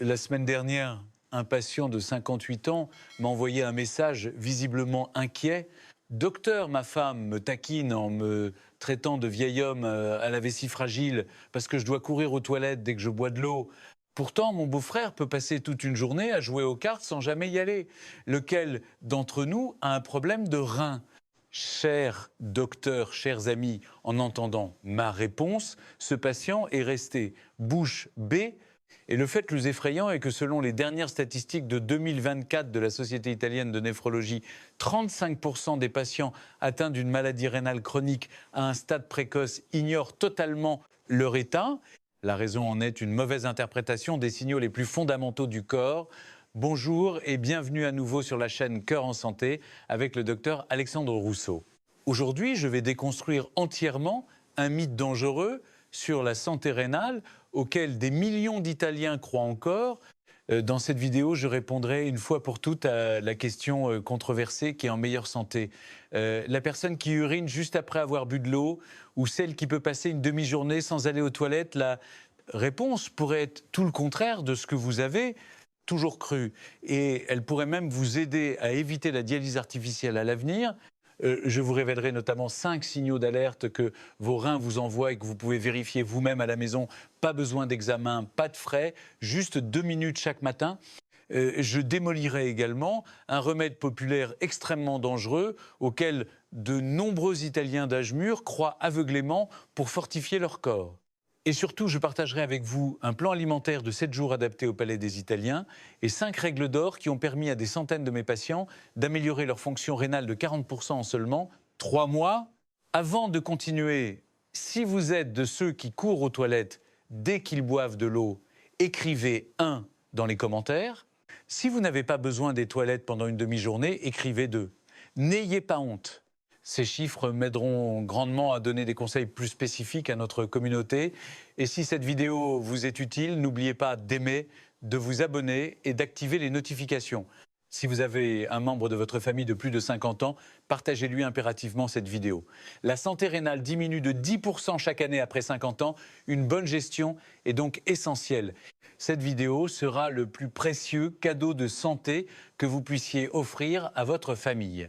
La semaine dernière, un patient de 58 ans m'a envoyé un message visiblement inquiet. Docteur, ma femme me taquine en me traitant de vieil homme à la vessie fragile parce que je dois courir aux toilettes dès que je bois de l'eau. Pourtant, mon beau-frère peut passer toute une journée à jouer aux cartes sans jamais y aller. Lequel d'entre nous a un problème de rein? Cher docteur, chers amis, en entendant ma réponse, ce patient est resté bouche bée. Et le fait le plus effrayant est que selon les dernières statistiques de 2024 de la Société italienne de néphrologie, 35% des patients atteints d'une maladie rénale chronique à un stade précoce ignorent totalement leur état. La raison en est une mauvaise interprétation des signaux les plus fondamentaux du corps. Bonjour et bienvenue à nouveau sur la chaîne Cœur en Santé avec le docteur Alexandre Rousseau. Aujourd'hui, je vais déconstruire entièrement un mythe dangereux sur la santé rénale auquel des millions d'Italiens croient encore. Dans cette vidéo, je répondrai une fois pour toutes à la question controversée qui est en meilleure santé. La personne qui urine juste après avoir bu de l'eau ou celle qui peut passer une demi-journée sans aller aux toilettes, la réponse pourrait être tout le contraire de ce que vous avez toujours cru. Et elle pourrait même vous aider à éviter la dialyse artificielle à l'avenir. Je vous révélerai notamment 5 signaux d'alerte que vos reins vous envoient et que vous pouvez vérifier vous-même à la maison. Pas besoin d'examen, pas de frais, juste 2 minutes chaque matin. Je démolirai également un remède populaire extrêmement dangereux auquel de nombreux Italiens d'âge mûr croient aveuglément pour fortifier leur corps. Et surtout, je partagerai avec vous un plan alimentaire de 7 jours adapté au palais des Italiens et 5 règles d'or qui ont permis à des centaines de mes patients d'améliorer leur fonction rénale de 40% en seulement 3 mois. Avant de continuer, si vous êtes de ceux qui courent aux toilettes dès qu'ils boivent de l'eau, écrivez 1 dans les commentaires. Si vous n'avez pas besoin des toilettes pendant une demi-journée, écrivez 2. N'ayez pas honte. Ces chiffres m'aideront grandement à donner des conseils plus spécifiques à notre communauté. Et si cette vidéo vous est utile, n'oubliez pas d'aimer, de vous abonner et d'activer les notifications. Si vous avez un membre de votre famille de plus de 50 ans, partagez-lui impérativement cette vidéo. La santé rénale diminue de 10% chaque année après 50 ans. Une bonne gestion est donc essentielle. Cette vidéo sera le plus précieux cadeau de santé que vous puissiez offrir à votre famille.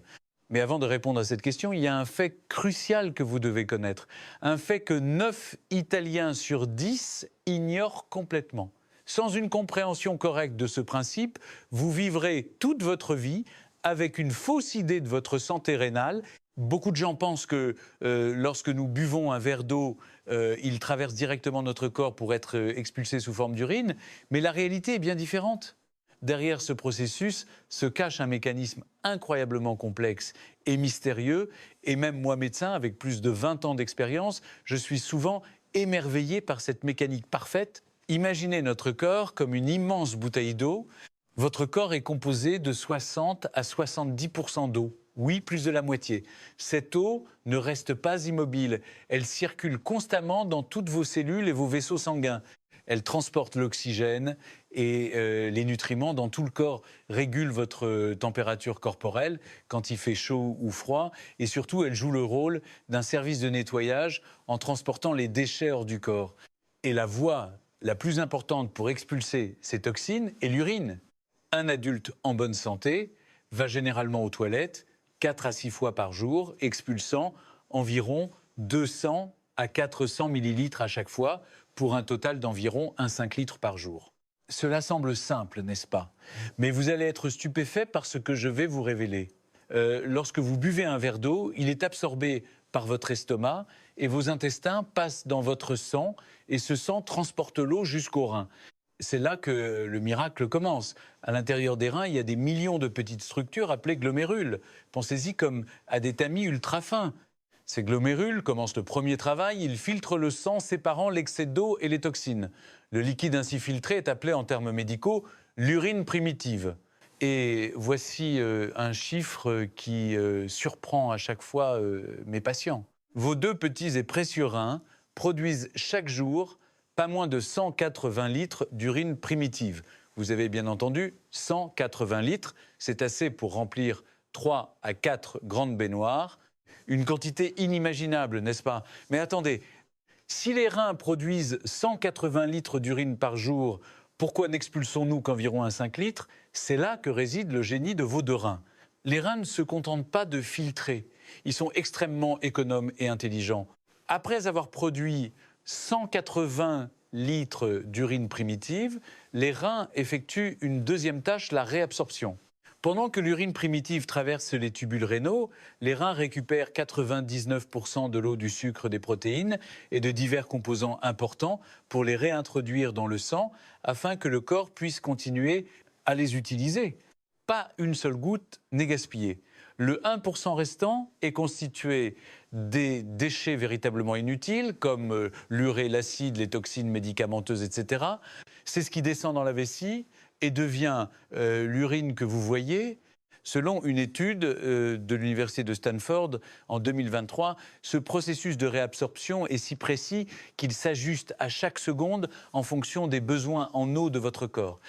Mais avant de répondre à cette question, il y a un fait crucial que vous devez connaître. Un fait que 9 Italiens sur 10 ignorent complètement. Sans une compréhension correcte de ce principe, vous vivrez toute votre vie avec une fausse idée de votre santé rénale. Beaucoup de gens pensent que lorsque nous buvons un verre d'eau, il traverse directement notre corps pour être expulsé sous forme d'urine. Mais la réalité est bien différente. Derrière ce processus se cache un mécanisme incroyablement complexe et mystérieux. Et même moi, médecin, avec plus de 20 ans d'expérience, je suis souvent émerveillé par cette mécanique parfaite. Imaginez notre corps comme une immense bouteille d'eau. Votre corps est composé de 60 à 70% d'eau. Oui, plus de la moitié. Cette eau ne reste pas immobile. Elle circule constamment dans toutes vos cellules et vos vaisseaux sanguins. Elle transporte l'oxygène et les nutriments dans tout le corps, régule votre température corporelle quand il fait chaud ou froid. Et surtout, elle joue le rôle d'un service de nettoyage en transportant les déchets hors du corps. Et la voie la plus importante pour expulser ces toxines est l'urine. Un adulte en bonne santé va généralement aux toilettes 4 à 6 fois par jour, expulsant environ 200 à 400 millilitres à chaque fois, pour un total d'environ 1,5 litre par jour. Cela semble simple, n'est-ce pas? Mais vous allez être stupéfait par ce que je vais vous révéler. Lorsque vous buvez un verre d'eau, il est absorbé par votre estomac et vos intestins passent dans votre sang et ce sang transporte l'eau jusqu'aux reins. C'est là que le miracle commence. À l'intérieur des reins, il y a des millions de petites structures appelées glomérules. Pensez-y comme à des tamis ultra fins. Ces glomérules commencent le premier travail, ils filtrent le sang séparant l'excès d'eau et les toxines. Le liquide ainsi filtré est appelé en termes médicaux l'urine primitive. Et voici un chiffre qui surprend à chaque fois mes patients. Vos 2 petits et précieux reins produisent chaque jour pas moins de 180 litres d'urine primitive. Vous avez bien entendu 180 litres, c'est assez pour remplir 3 à 4 grandes baignoires. Une quantité inimaginable, n'est-ce pas? Mais attendez, si les reins produisent 180 litres d'urine par jour Pourquoi n'expulsons-nous qu'environ un 5 litres? C'est là que réside le génie de vos deux reins. Les reins ne se contentent pas de filtrer. Ils sont extrêmement économes et intelligents. Après avoir produit 180 litres d'urine primitive, les reins effectuent une deuxième tâche, la réabsorption. Pendant que l'urine primitive traverse les tubules rénaux, les reins récupèrent 99% de l'eau, du sucre, des protéines et de divers composants importants pour les réintroduire dans le sang afin que le corps puisse continuer à les utiliser. Pas une seule goutte n'est gaspillée. Le 1% restant est constitué des déchets véritablement inutiles, comme l'urée, l'acide, les toxines médicamenteuses, etc. C'est ce qui descend dans la vessie et devient l'urine que vous voyez. Selon une étude de l'université de Stanford en 2023, ce processus de réabsorption est si précis qu'il s'ajuste à chaque seconde en fonction des besoins en eau de votre corps.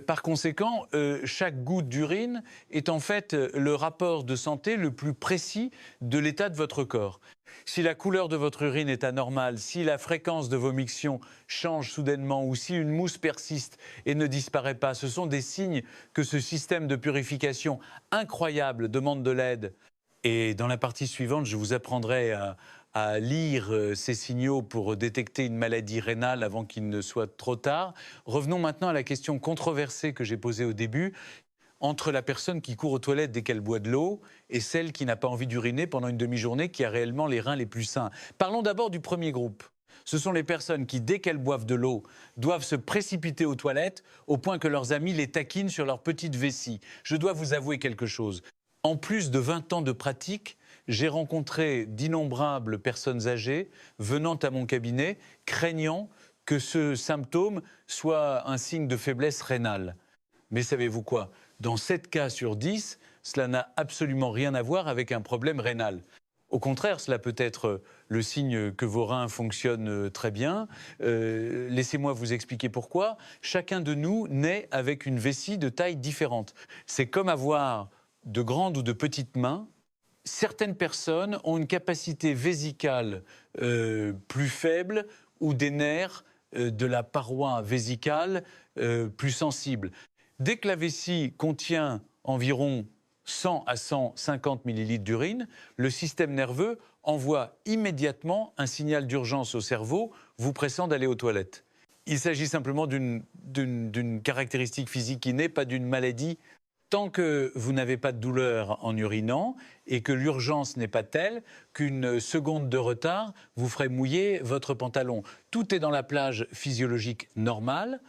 Par conséquent, chaque goutte d'urine est en fait le rapport de santé le plus précis de l'état de votre corps. Si la couleur de votre urine est anormale, si la fréquence de vomition change soudainement ou si une mousse persiste et ne disparaît pas, ce sont des signes que ce système de purification incroyable demande de l'aide. Et dans la partie suivante, je vous apprendrai à lire ces signaux pour détecter une maladie rénale avant qu'il ne soit trop tard. Revenons maintenant à la question controversée que j'ai posée au début, entre la personne qui court aux toilettes dès qu'elle boit de l'eau et celle qui n'a pas envie d'uriner pendant une demi-journée, qui a réellement les reins les plus sains. Parlons d'abord du premier groupe. Ce sont les personnes qui, dès qu'elles boivent de l'eau, doivent se précipiter aux toilettes au point que leurs amis les taquinent sur leur petite vessie. Je dois vous avouer quelque chose. En plus de 20 ans de pratique, j'ai rencontré d'innombrables personnes âgées venant à mon cabinet, craignant que ce symptôme soit un signe de faiblesse rénale. Mais savez-vous quoi? Dans 7 cas sur 10, cela n'a absolument rien à voir avec un problème rénal. Au contraire, cela peut être le signe que vos reins fonctionnent très bien. Laissez-moi vous expliquer pourquoi. Chacun de nous naît avec une vessie de taille différente. C'est comme avoir de grandes ou de petites mains. Certaines personnes ont une capacité vésicale plus faible ou des nerfs de la paroi vésicale plus sensibles. Dès que la vessie contient environ 100 à 150 millilitres d'urine, le système nerveux envoie immédiatement un signal d'urgence au cerveau vous pressant d'aller aux toilettes. Il s'agit simplement d'une caractéristique physique innée, pas d'une maladie. Tant que vous n'avez pas de douleur en urinant et que l'urgence n'est pas telle qu'une seconde de retard vous ferait mouiller votre pantalon. Tout est dans la plage physiologique normale.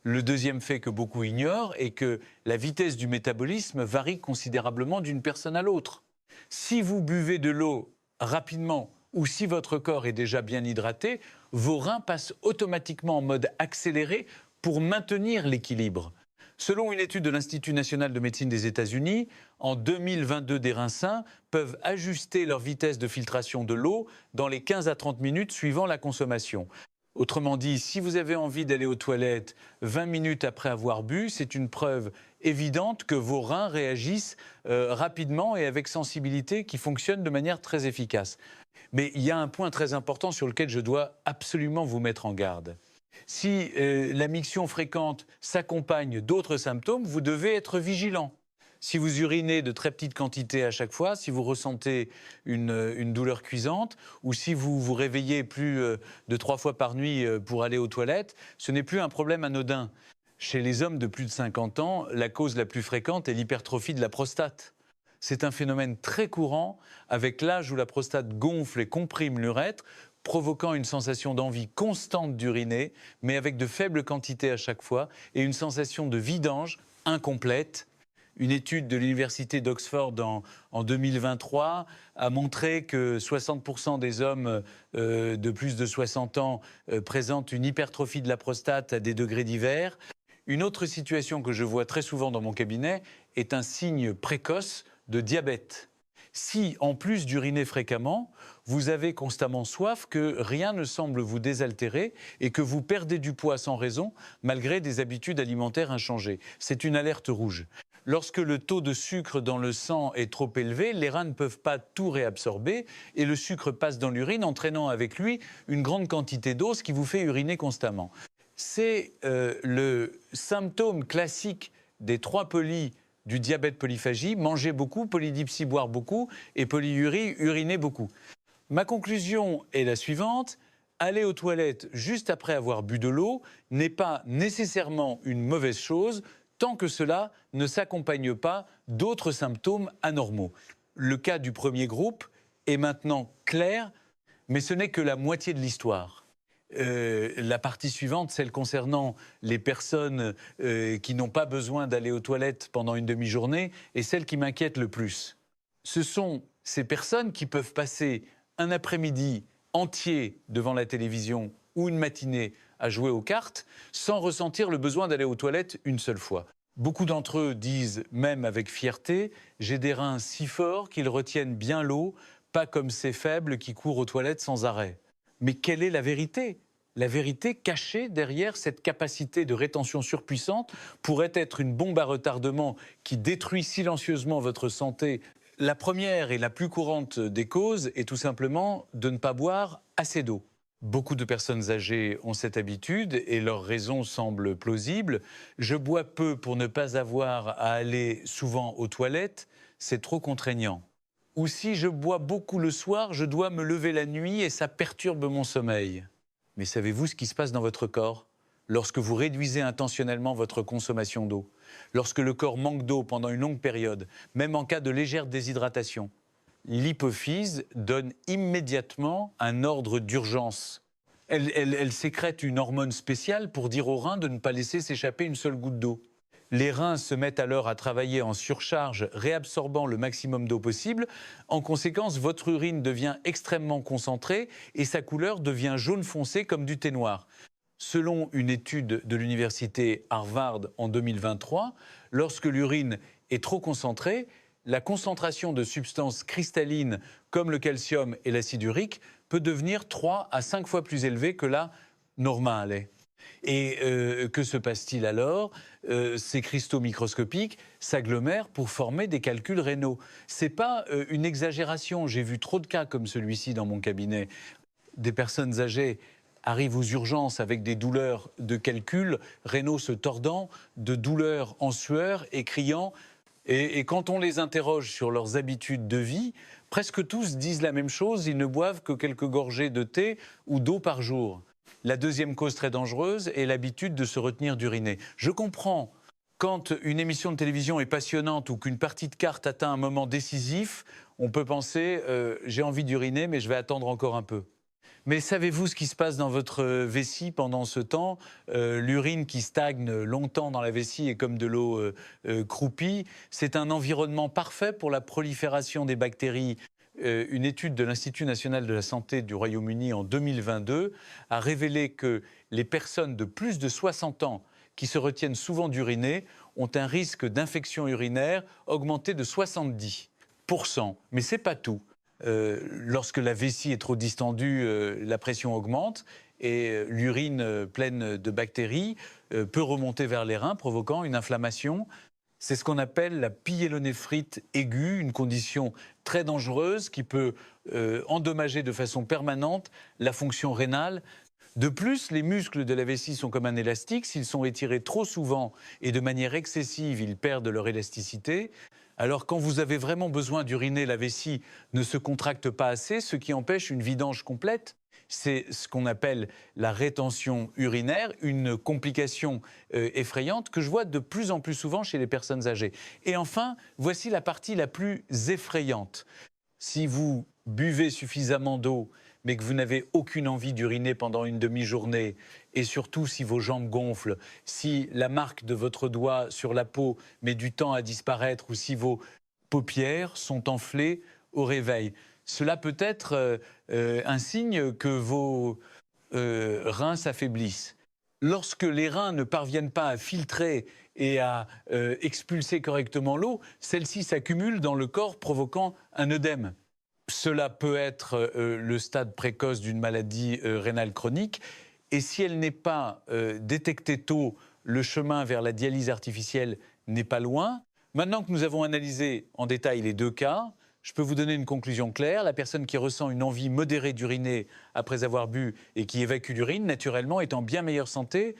Le deuxième fait que beaucoup ignorent est que la vitesse du métabolisme varie considérablement d'une personne à l'autre. Si vous buvez de l'eau rapidement ou si votre corps est déjà bien hydraté, vos reins passent automatiquement en mode accéléré pour maintenir l'équilibre. Selon une étude de l'Institut national de médecine des États-Unis, en 2022, des reins sains peuvent ajuster leur vitesse de filtration de l'eau dans les 15 à 30 minutes suivant la consommation. Autrement dit, si vous avez envie d'aller aux toilettes 20 minutes après avoir bu, c'est une preuve évidente que vos reins réagissent rapidement et avec sensibilité, qui fonctionne de manière très efficace. Mais il y a un point très important sur lequel je dois absolument vous mettre en garde. Si la miction fréquente s'accompagne d'autres symptômes, vous devez être vigilant. Si vous urinez de très petites quantités à chaque fois, si vous ressentez une douleur cuisante ou si vous vous réveillez plus de 3 fois par nuit pour aller aux toilettes, ce n'est plus un problème anodin. Chez les hommes de plus de 50 ans, la cause la plus fréquente est l'hypertrophie de la prostate. C'est un phénomène très courant avec l'âge où la prostate gonfle et comprime l'urètre, provoquant une sensation d'envie constante d'uriner, mais avec de faibles quantités à chaque fois et une sensation de vidange incomplète. Une étude de l'université d'Oxford en 2023 a montré que 60% des hommes de plus de 60 ans présentent une hypertrophie de la prostate à des degrés divers. Une autre situation que je vois très souvent dans mon cabinet est un signe précoce de diabète. Si, en plus d'uriner fréquemment, vous avez constamment soif, que rien ne semble vous désaltérer et que vous perdez du poids sans raison, malgré des habitudes alimentaires inchangées, c'est une alerte rouge. Lorsque le taux de sucre dans le sang est trop élevé, les reins ne peuvent pas tout réabsorber et le sucre passe dans l'urine, entraînant avec lui une grande quantité d'eau, ce qui vous fait uriner constamment. C'est le symptôme classique des 3 polis du diabète polyphagie: manger beaucoup, polydipsie, boire beaucoup, et polyurie, uriner beaucoup. Ma conclusion est la suivante: aller aux toilettes juste après avoir bu de l'eau n'est pas nécessairement une mauvaise chose, tant que cela ne s'accompagne pas d'autres symptômes anormaux. Le cas du premier groupe est maintenant clair, mais ce n'est que la moitié de l'histoire. La partie suivante, celle concernant les personnes qui n'ont pas besoin d'aller aux toilettes pendant une demi-journée, est celle qui m'inquiète le plus. Ce sont ces personnes qui peuvent passer un après-midi entier devant la télévision ou une matinée à jouer aux cartes sans ressentir le besoin d'aller aux toilettes une seule fois. Beaucoup d'entre eux disent même avec fierté: j'ai des reins si forts qu'ils retiennent bien l'eau, pas comme ces faibles qui courent aux toilettes sans arrêt. Mais quelle est la vérité ? La vérité cachée derrière cette capacité de rétention surpuissante pourrait être une bombe à retardement qui détruit silencieusement votre santé. La première et la plus courante des causes est tout simplement de ne pas boire assez d'eau. Beaucoup de personnes âgées ont cette habitude et leur raison semble plausible. Je bois peu pour ne pas avoir à aller souvent aux toilettes, c'est trop contraignant. Ou si je bois beaucoup le soir, je dois me lever la nuit et ça perturbe mon sommeil. Mais savez-vous ce qui se passe dans votre corps lorsque vous réduisez intentionnellement votre consommation d'eau? Lorsque le corps manque d'eau pendant une longue période, même en cas de légère déshydratation, l'hypophyse donne immédiatement un ordre d'urgence. Elle sécrète une hormone spéciale pour dire aux reins de ne pas laisser s'échapper une seule goutte d'eau. Les reins se mettent alors à travailler en surcharge, réabsorbant le maximum d'eau possible. En conséquence, votre urine devient extrêmement concentrée et sa couleur devient jaune foncé comme du thé noir. Selon une étude de l'université Harvard en 2023, lorsque l'urine est trop concentrée, la concentration de substances cristallines comme le calcium et l'acide urique peut devenir 3 à 5 fois plus élevée que la normale. Et que se passe-t-il alors? Ces cristaux microscopiques s'agglomèrent pour former des calculs rénaux. Ce n'est pas une exagération, j'ai vu trop de cas comme celui-ci dans mon cabinet. Des personnes âgées arrivent aux urgences avec des douleurs de calcul, rénaux se tordant, de douleurs en sueur et criant. Et quand on les interroge sur leurs habitudes de vie, presque tous disent la même chose: ils ne boivent que quelques gorgées de thé ou d'eau par jour. La deuxième cause très dangereuse est l'habitude de se retenir d'uriner. Je comprends, quand une émission de télévision est passionnante ou qu'une partie de cartes atteint un moment décisif, on peut penser j'ai envie d'uriner mais je vais attendre encore un peu. Mais savez-vous ce qui se passe dans votre vessie pendant ce temps? L'urine qui stagne longtemps dans la vessie est comme de l'eau croupie. C'est un environnement parfait pour la prolifération des bactéries. Une étude de l'Institut national de la santé du Royaume-Uni en 2022 a révélé que les personnes de plus de 60 ans qui se retiennent souvent d'uriner ont un risque d'infection urinaire augmenté de 70%. Mais ce n'est pas tout. Lorsque la vessie est trop distendue, la pression augmente et l'urine pleine de bactéries peut remonter vers les reins, provoquant une inflammation. C'est ce qu'on appelle la pyélonéphrite aiguë, une condition très dangereuse qui peut endommager de façon permanente la fonction rénale. De plus, les muscles de la vessie sont comme un élastique. S'ils sont étirés trop souvent et de manière excessive, ils perdent leur élasticité. Alors quand vous avez vraiment besoin d'uriner, la vessie ne se contracte pas assez, ce qui empêche une vidange complète. C'est ce qu'on appelle la rétention urinaire, une complication effrayante que je vois de plus en plus souvent chez les personnes âgées. Et enfin, voici la partie la plus effrayante. Si vous buvez suffisamment d'eau, mais que vous n'avez aucune envie d'uriner pendant une demi-journée, et surtout si vos jambes gonflent, si la marque de votre doigt sur la peau met du temps à disparaître, ou si vos paupières sont enflées au réveil, cela peut être un signe que vos reins s'affaiblissent. Lorsque les reins ne parviennent pas à filtrer et à expulser correctement l'eau, celle-ci s'accumule dans le corps, provoquant un œdème. Cela peut être le stade précoce d'une maladie rénale chronique. Et si elle n'est pas détectée tôt, le chemin vers la dialyse artificielle n'est pas loin. Maintenant que nous avons analysé en détail les deux cas, je peux vous donner une conclusion claire. La personne qui ressent une envie modérée d'uriner après avoir bu et qui évacue l'urine, naturellement, est en bien meilleure santé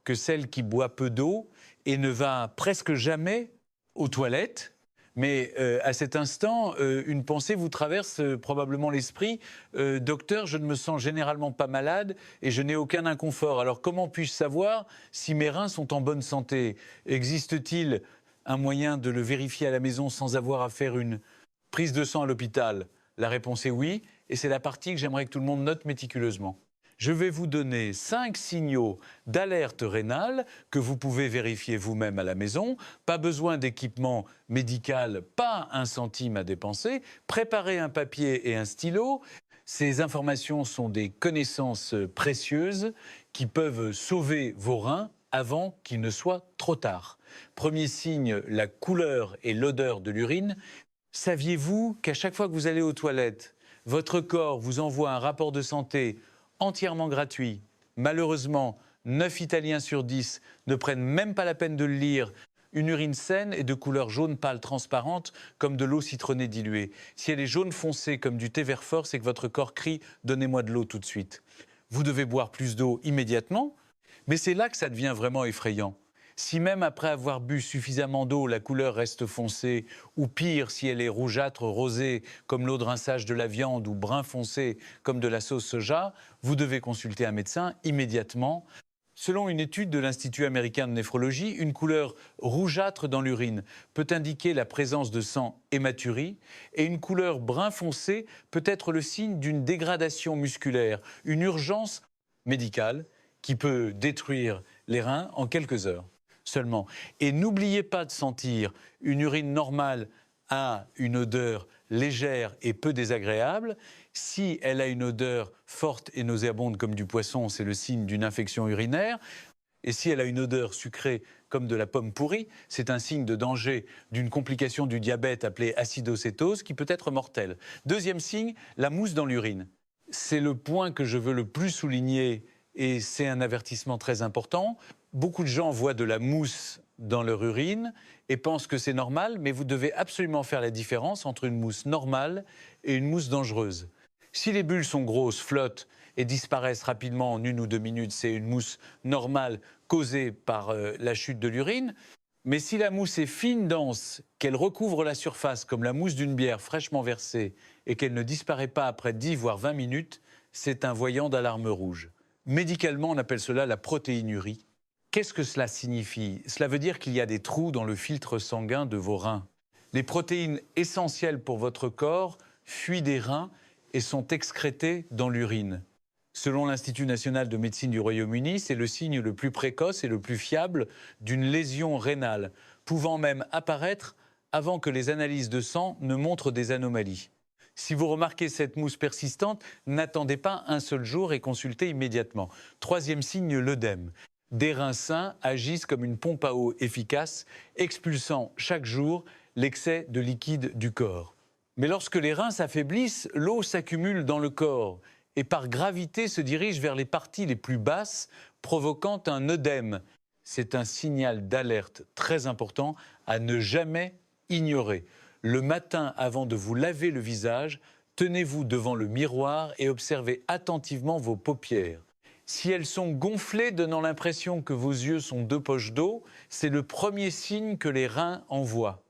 que celle qui boit peu d'eau et ne va presque jamais aux toilettes. Mais à cet instant, une pensée vous traverse probablement l'esprit. Docteur, je ne me sens généralement pas malade et je n'ai aucun inconfort. Alors comment puis-je savoir si mes reins sont en bonne santé? Existe-t-il un moyen de le vérifier à la maison sans avoir à faire une prise de sang à l'hôpital? La réponse est oui, et c'est la partie que j'aimerais que tout le monde note méticuleusement. Je vais vous donner 5 signaux d'alerte rénale que vous pouvez vérifier vous-même à la maison. Pas besoin d'équipement médical, pas un centime à dépenser. Préparez un papier et un stylo. Ces informations sont des connaissances précieuses qui peuvent sauver vos reins avant qu'il ne soit trop tard. Premier signe, la couleur et l'odeur de l'urine. Saviez-vous qu'à chaque fois que vous allez aux toilettes, votre corps vous envoie un rapport de santé entièrement gratuit? Malheureusement, 9 Italiens sur 10 ne prennent même pas la peine de le lire. Une urine saine est de couleur jaune pâle transparente comme de l'eau citronnée diluée. Si elle est jaune foncé comme du thé vert fort, c'est que votre corps crie « donnez-moi de l'eau tout de suite ». Vous devez boire plus d'eau immédiatement, mais c'est là que ça devient vraiment effrayant. Si même après avoir bu suffisamment d'eau, la couleur reste foncée, ou pire, si elle est rougeâtre, rosée, comme l'eau de rinçage de la viande, ou brun foncé, comme de la sauce soja, vous devez consulter un médecin immédiatement. Selon une étude de l'Institut américain de néphrologie, une couleur rougeâtre dans l'urine peut indiquer la présence de sang hématurie, et une couleur brun foncé peut être le signe d'une dégradation musculaire, une urgence médicale qui peut détruire les reins en quelques heures seulement. Et n'oubliez pas de sentir une urine normale a une odeur légère et peu désagréable. Si elle a une odeur forte et nauséabonde comme du poisson, c'est le signe d'une infection urinaire. Et si elle a une odeur sucrée comme de la pomme pourrie, c'est un signe de danger d'une complication du diabète appelée acidocétose qui peut être mortelle. Deuxième signe, la mousse dans l'urine. C'est le point que je veux le plus souligner et c'est un avertissement très important. Beaucoup de gens voient de la mousse dans leur urine et pensent que c'est normal, mais vous devez absolument faire la différence entre une mousse normale et une mousse dangereuse. Si les bulles sont grosses, flottent et disparaissent rapidement en 1 ou 2 minutes, c'est une mousse normale causée par la chute de l'urine. Mais si la mousse est fine, dense, qu'elle recouvre la surface comme la mousse d'une bière fraîchement versée et qu'elle ne disparaît pas après 10 voire 20 minutes, c'est un voyant d'alarme rouge. Médicalement, on appelle cela la protéinurie. Qu'est-ce que cela signifie? Cela veut dire qu'il y a des trous dans le filtre sanguin de vos reins. Les protéines essentielles pour votre corps fuient des reins et sont excrétées dans l'urine. Selon l'Institut national de médecine du Royaume-Uni, c'est le signe le plus précoce et le plus fiable d'une lésion rénale, pouvant même apparaître avant que les analyses de sang ne montrent des anomalies. Si vous remarquez cette mousse persistante, n'attendez pas un seul jour et consultez immédiatement. Troisième signe, l'œdème. Des reins sains agissent comme une pompe à eau efficace, expulsant chaque jour l'excès de liquide du corps. Mais lorsque les reins s'affaiblissent, l'eau s'accumule dans le corps et par gravité se dirige vers les parties les plus basses, provoquant un œdème. C'est un signal d'alerte très important à ne jamais ignorer. Le matin, avant de vous laver le visage, tenez-vous devant le miroir et observez attentivement vos paupières. Si elles sont gonflées, donnant l'impression que vos yeux sont 2 poches d'eau, c'est le premier signe que les reins envoient.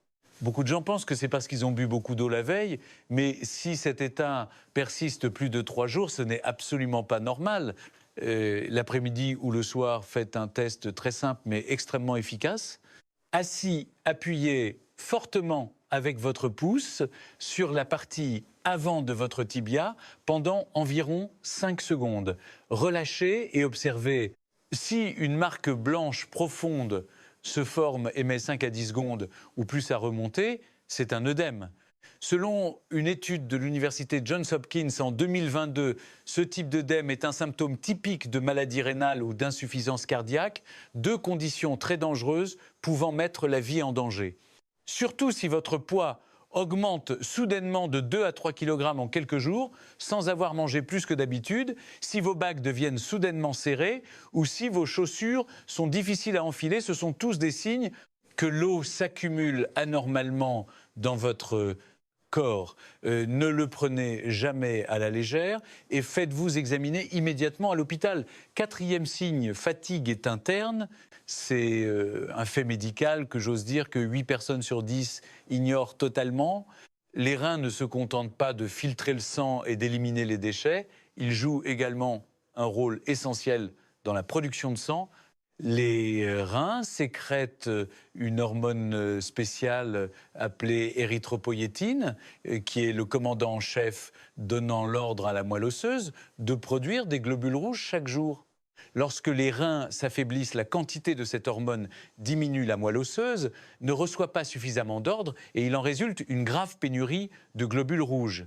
Beaucoup de gens pensent que c'est parce qu'ils ont bu beaucoup d'eau la veille, mais si cet état persiste plus de 3 jours, ce n'est absolument pas normal. L'après-midi ou le soir, faites un test très simple mais extrêmement efficace. Assis, appuyez fortement avec votre pouce sur la partie avant de votre tibia pendant environ 5 secondes. Relâchez et observez. Si une marque blanche profonde se forme et met 5 à 10 secondes ou plus à remonter, c'est un œdème. Selon une étude de l'université Johns Hopkins en 2022, ce type d'œdème est un symptôme typique de maladie rénale ou d'insuffisance cardiaque, 2 conditions très dangereuses pouvant mettre la vie en danger. Surtout si votre poids augmente soudainement de 2 à 3 kg en quelques jours, sans avoir mangé plus que d'habitude, si vos bagues deviennent soudainement serrées ou si vos chaussures sont difficiles à enfiler, ce sont tous des signes que l'eau s'accumule anormalement dans votre corps. Ne le prenez jamais à la légère et faites-vous examiner immédiatement à l'hôpital. Quatrième signe, fatigue est interne. C'est un fait médical que j'ose dire que 8 personnes sur 10 ignorent totalement. Les reins ne se contentent pas de filtrer le sang et d'éliminer les déchets. Ils jouent également un rôle essentiel dans la production de sang. Les reins sécrètent une hormone spéciale appelée érythropoïétine, qui est le commandant en chef donnant l'ordre à la moelle osseuse de produire des globules rouges chaque jour. Lorsque les reins s'affaiblissent, la quantité de cette hormone diminue, la moelle osseuse ne reçoit pas suffisamment d'ordre et il en résulte une grave pénurie de globules rouges.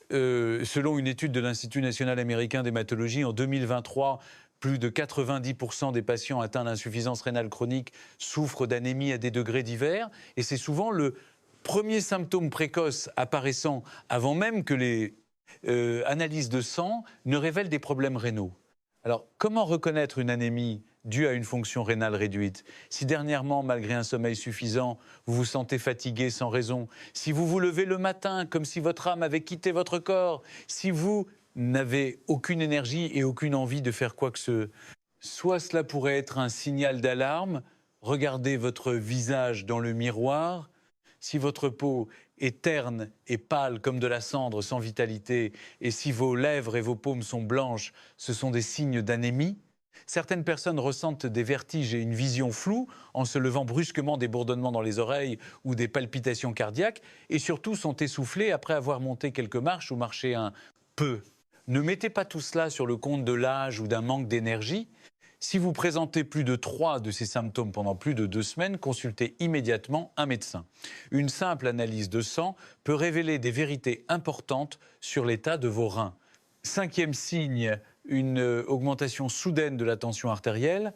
Selon une étude de l'Institut national américain d'hématologie, en 2023, plus de 90% des patients atteints d'insuffisance rénale chronique souffrent d'anémie à des degrés divers. Et c'est souvent le premier symptôme précoce apparaissant avant même que les analyses de sang ne révèlent des problèmes rénaux. Alors, comment reconnaître une anémie due à une fonction rénale réduite? Si dernièrement, malgré un sommeil suffisant, vous vous sentez fatigué sans raison, si vous vous levez le matin comme si votre âme avait quitté votre corps, si vous n'avez aucune énergie et aucune envie de faire quoi que ce soit, cela pourrait être un signal d'alarme. Regardez votre visage dans le miroir. Si votre peau est terne et pâle comme de la cendre sans vitalité, et si vos lèvres et vos paumes sont blanches, ce sont des signes d'anémie. Certaines personnes ressentent des vertiges et une vision floue en se levant brusquement, des bourdonnements dans les oreilles ou des palpitations cardiaques, et surtout sont essoufflées après avoir monté quelques marches ou marché un peu. Ne mettez pas tout cela sur le compte de l'âge ou d'un manque d'énergie. Si vous présentez plus de 3 de ces symptômes pendant plus de 2 semaines, consultez immédiatement un médecin. Une simple analyse de sang peut révéler des vérités importantes sur l'état de vos reins. 5e signe, une augmentation soudaine de la tension artérielle.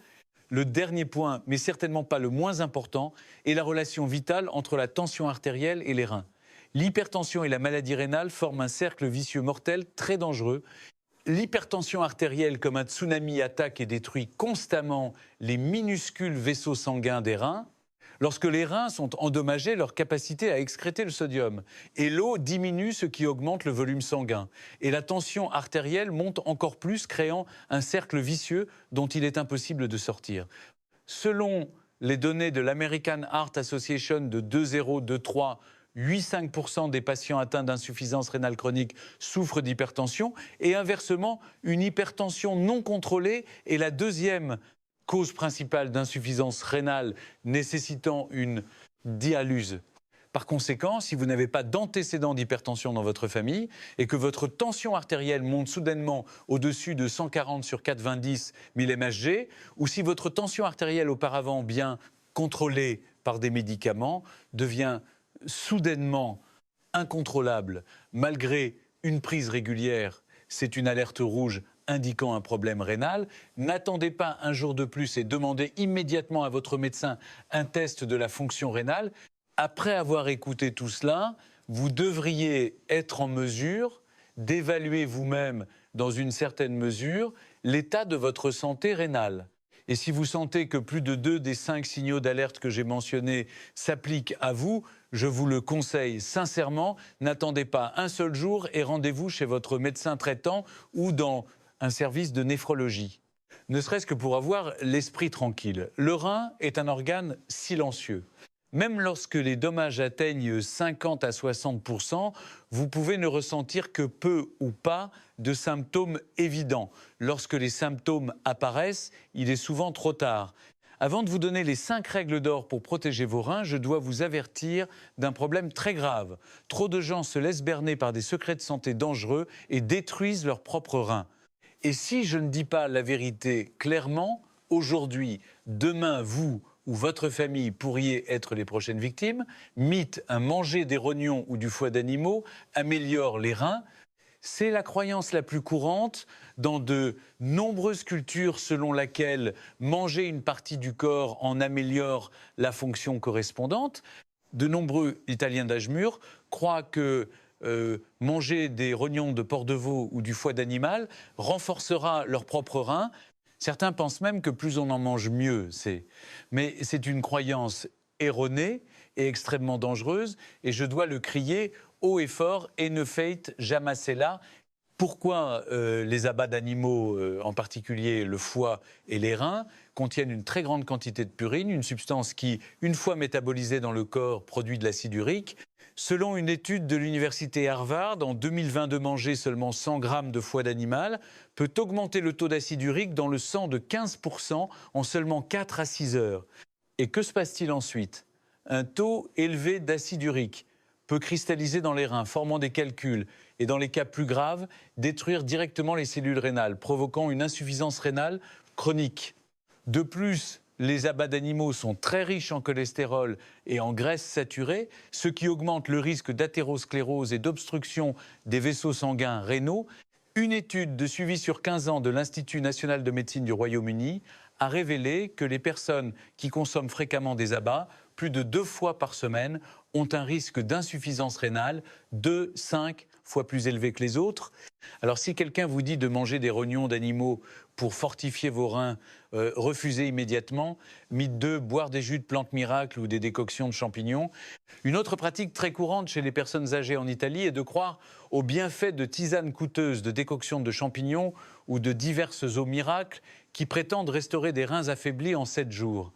Le dernier point, mais certainement pas le moins important, est la relation vitale entre la tension artérielle et les reins. L'hypertension et la maladie rénale forment un cercle vicieux mortel très dangereux. L'hypertension artérielle, comme un tsunami, attaque et détruit constamment les minuscules vaisseaux sanguins des reins. Lorsque les reins sont endommagés, leur capacité à excréter le sodium et l'eau diminue, ce qui augmente le volume sanguin. Et la tension artérielle monte encore plus, créant un cercle vicieux dont il est impossible de sortir. Selon les données de l'American Heart Association de 2023, 8,5% des patients atteints d'insuffisance rénale chronique souffrent d'hypertension et inversement, une hypertension non contrôlée est la deuxième cause principale d'insuffisance rénale nécessitant une dialyse. Par conséquent, si vous n'avez pas d'antécédent d'hypertension dans votre famille et que votre tension artérielle monte soudainement au-dessus de 140 sur 90 mmHg, ou si votre tension artérielle auparavant bien contrôlée par des médicaments devient soudainement incontrôlable malgré une prise régulière, c'est une alerte rouge indiquant un problème rénal. N'attendez pas un jour de plus et demandez immédiatement à votre médecin un test de la fonction rénale. Après avoir écouté tout cela, vous devriez être en mesure d'évaluer vous-même, dans une certaine mesure, l'état de votre santé rénale. Et si vous sentez que plus de 2 des 5 signaux d'alerte que j'ai mentionnés s'appliquent à vous, je vous le conseille sincèrement, n'attendez pas un seul jour et rendez-vous chez votre médecin traitant ou dans un service de néphrologie. Ne serait-ce que pour avoir l'esprit tranquille. Le rein est un organe silencieux. Même lorsque les dommages atteignent 50 à 60%, vous pouvez ne ressentir que peu ou pas de symptômes évidents. Lorsque les symptômes apparaissent, il est souvent trop tard. Avant de vous donner les 5 règles d'or pour protéger vos reins, je dois vous avertir d'un problème très grave. Trop de gens se laissent berner par des secrets de santé dangereux et détruisent leurs propres reins. Et si je ne dis pas la vérité clairement, aujourd'hui, demain, vous ou votre famille pourriez être les prochaines victimes. Mythe, manger des rognons ou du foie d'animaux améliore les reins. C'est la croyance la plus courante dans de nombreuses cultures selon laquelle manger une partie du corps en améliore la fonction correspondante. De nombreux Italiens d'âge mûr croient que manger des rognons de porc de veau ou du foie d'animal renforcera leurs propres reins. Certains pensent même que plus on en mange, mieux c'est. Mais c'est une croyance erronée et extrêmement dangereuse, et je dois le crier haut et fort et ne feit jamais cela. Pourquoi les abats d'animaux, en particulier le foie et les reins, contiennent une très grande quantité de purine, une substance qui, une fois métabolisée dans le corps, produit de l'acide urique. Selon une étude de l'université Harvard, en 2022, manger seulement 100 grammes de foie d'animal peut augmenter le taux d'acide urique dans le sang de 15% en seulement 4 à 6 heures. Et que se passe-t-il ensuite? Un taux élevé d'acide urique peut cristalliser dans les reins, formant des calculs, et dans les cas plus graves, détruire directement les cellules rénales, provoquant une insuffisance rénale chronique. De plus, les abats d'animaux sont très riches en cholestérol et en graisses saturées, ce qui augmente le risque d'athérosclérose et d'obstruction des vaisseaux sanguins rénaux. Une étude de suivi sur 15 ans de l'Institut national de médecine du Royaume-Uni a révélé que les personnes qui consomment fréquemment des abats, plus de 2 fois par semaine, ont un risque d'insuffisance rénale de 5 fois plus élevé que les autres. Alors si quelqu'un vous dit de manger des rognons d'animaux pour fortifier vos reins, refusez immédiatement. Mythe 2, boire des jus de plantes miracles ou des décoctions de champignons. Une autre pratique très courante chez les personnes âgées en Italie est de croire aux bienfaits de tisanes coûteuses, de décoctions de champignons ou de diverses eaux miracles qui prétendent restaurer des reins affaiblis en 7 jours.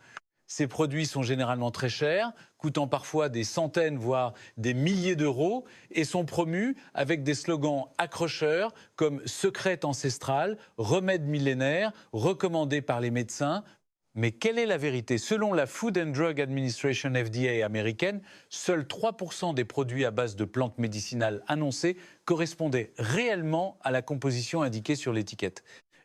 Ces produits sont généralement très chers, coûtant parfois des centaines, voire des milliers d'euros, et sont promus avec des slogans accrocheurs comme « secret ancestral »,« remède millénaire »,« recommandé par les médecins ». Mais quelle est la vérité? Selon la Food and Drug Administration FDA américaine, seuls 3% des produits à base de plantes médicinales annoncés correspondaient réellement à la composition indiquée sur l'étiquette.